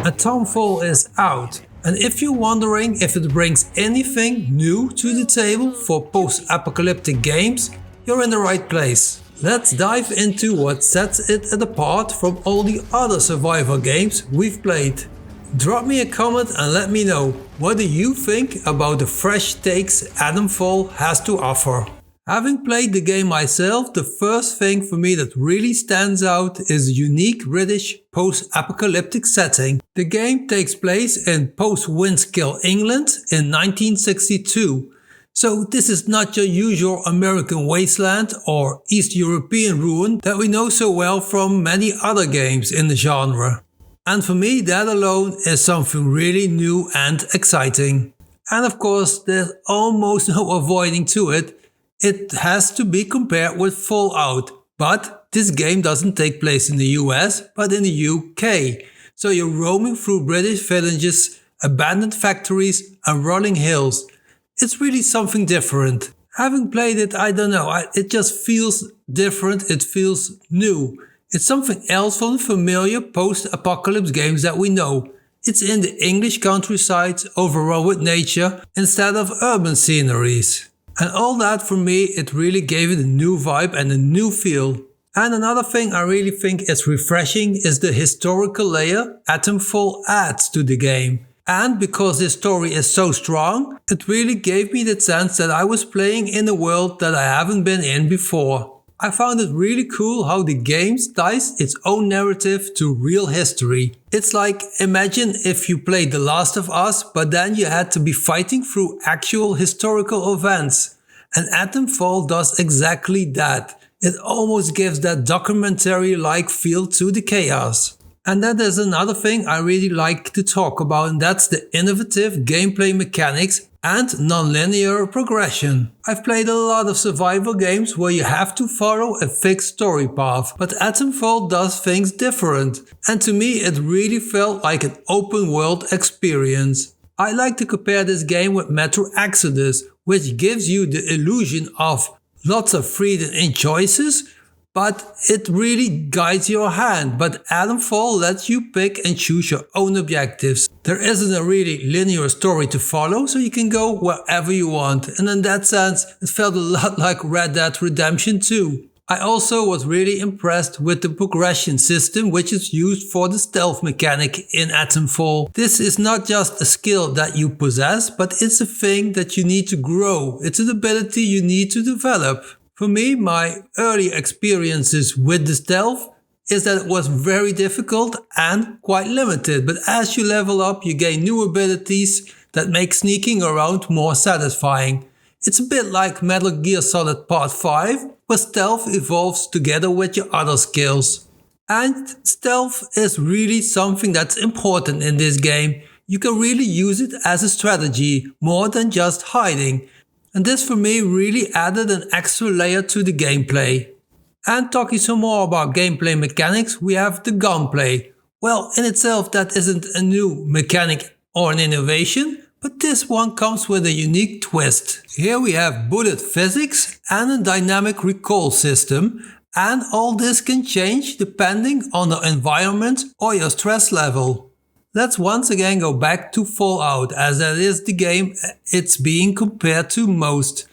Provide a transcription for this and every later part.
Atomfall is out, and if you're wondering if it brings anything new to the table for post-apocalyptic games, you're in the right place. Let's dive into what sets it apart from all the other survival games we've played. Drop me a comment and let me know, what do you think about the fresh takes Atomfall has to offer? Having played the game myself, the first thing for me that really stands out is the unique British post-apocalyptic setting. The game takes place in post-Windskill England in 1962. So this is not your usual American wasteland or East European ruin that we know so well from many other games in the genre. And for me, that alone is something really new and exciting. And of course, there's almost no avoiding to it. It has to be compared with Fallout, but this game doesn't take place in the US, but in the UK. So you're roaming through British villages, abandoned factories and rolling hills. It's really something different. Having played it, I don't know, it just feels different, it feels new. It's something else from the familiar post-apocalypse games that we know. It's in the English countryside, overrun with nature, instead of urban sceneries. And all that for me, it really gave it a new vibe and a new feel. And another thing I really think is refreshing is the historical layer Atomfall adds to the game. And because this story is so strong, it really gave me the sense that I was playing in a world that I haven't been in before. I found it really cool how the game ties its own narrative to real history. It's like, imagine if you played The Last of Us, but then you had to be fighting through actual historical events. And Atomfall does exactly that. It almost gives that documentary-like feel to the chaos. And then there's another thing I really like to talk about, and that's the innovative gameplay mechanics and non-linear progression. I've played a lot of survival games where you have to follow a fixed story path, but Atomfall does things different. And to me it really felt like an open world experience. I like to compare this game with Metro Exodus, which gives you the illusion of lots of freedom in choices, but it really guides your hand. But Atomfall lets you pick and choose your own objectives. There isn't a really linear story to follow, so you can go wherever you want. And in that sense, it felt a lot like Red Dead Redemption 2. I also was really impressed with the progression system, which is used for the stealth mechanic in Atomfall. This is not just a skill that you possess, but it's a thing that you need to grow. It's an ability you need to develop. For me, my early experiences with the stealth is that it was very difficult and quite limited, but as you level up you gain new abilities that make sneaking around more satisfying. It's a bit like Metal Gear Solid Part 5, where stealth evolves together with your other skills. And stealth is really something that's important in this game. You can really use it as a strategy, more than just hiding. And this for me really added an extra layer to the gameplay. And talking some more about gameplay mechanics, we have the Gunplay. Well, in itself that isn't a new mechanic or an innovation, but this one comes with a unique twist. Here we have bullet physics and a dynamic recoil system, and all this can change depending on the environment or your stress level. Let's once again go back to Fallout, as that is the game it's being compared to most.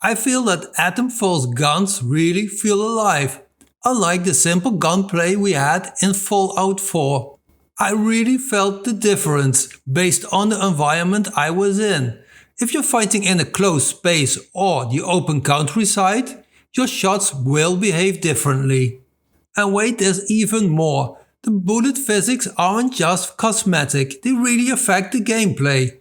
I feel that Atomfall's guns really feel alive, unlike the simple gunplay we had in Fallout 4. I really felt the difference based on the environment I was in. If you're fighting in a closed space or the open countryside, your shots will behave differently. And wait, there's even more. The bullet physics aren't just cosmetic, they really affect the gameplay.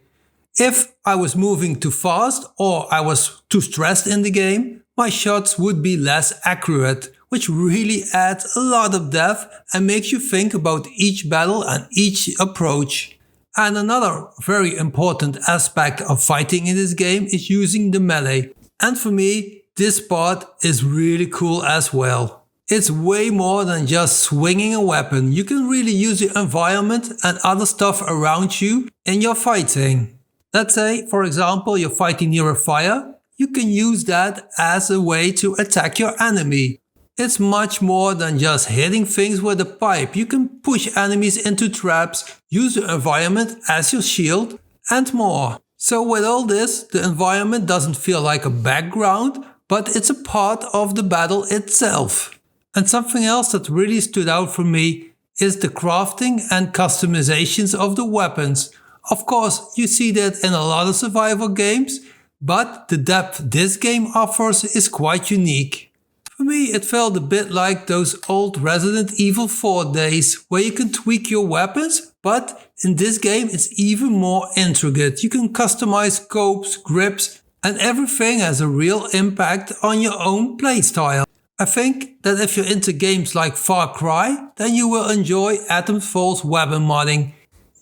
If I was moving too fast or I was too stressed in the game, my shots would be less accurate, which really adds a lot of depth and makes you think about each battle and each approach. And another very important aspect of fighting in this game is using the melee. And for me, this part is really cool as well. It's way more than just swinging a weapon. You can really use your environment and other stuff around you in your fighting. Let's say, for example, you're fighting near a fire. You can use that as a way to attack your enemy. It's much more than just hitting things with a pipe. You can push enemies into traps, use the environment as your shield, and more. So with all this, the environment doesn't feel like a background, but it's a part of the battle itself. And something else that really stood out for me is the crafting and customizations of the weapons. Of course, you see that in a lot of survival games, but the depth this game offers is quite unique. For me, it felt a bit like those old Resident Evil 4 days, where you can tweak your weapons, but in this game it's even more intricate. You can customize scopes, grips, and everything has a real impact on your own playstyle. I think that if you're into games like Far Cry, then you will enjoy Atomfall's weapon modding.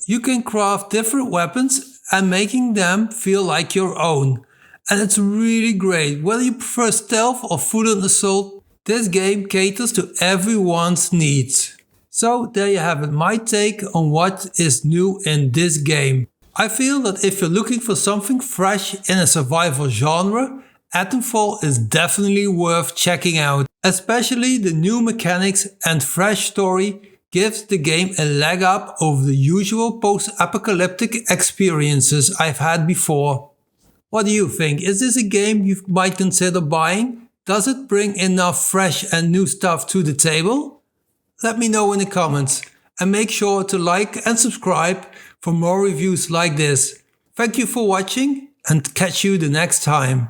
You can craft different weapons and making them feel like your own. And it's really great. Whether you prefer stealth or full-on assault, this game caters to everyone's needs. So there you have it, my take on what is new in this game. I feel that if you're looking for something fresh in a survival genre, Atomfall is definitely worth checking out. Especially the new mechanics and fresh story gives the game a leg up over the usual post-apocalyptic experiences I've had before. What do you think? Is this a game you might consider buying? Does it bring enough fresh and new stuff to the table? Let me know in the comments, and make sure to like and subscribe for more reviews like this. Thank you for watching, and catch you the next time.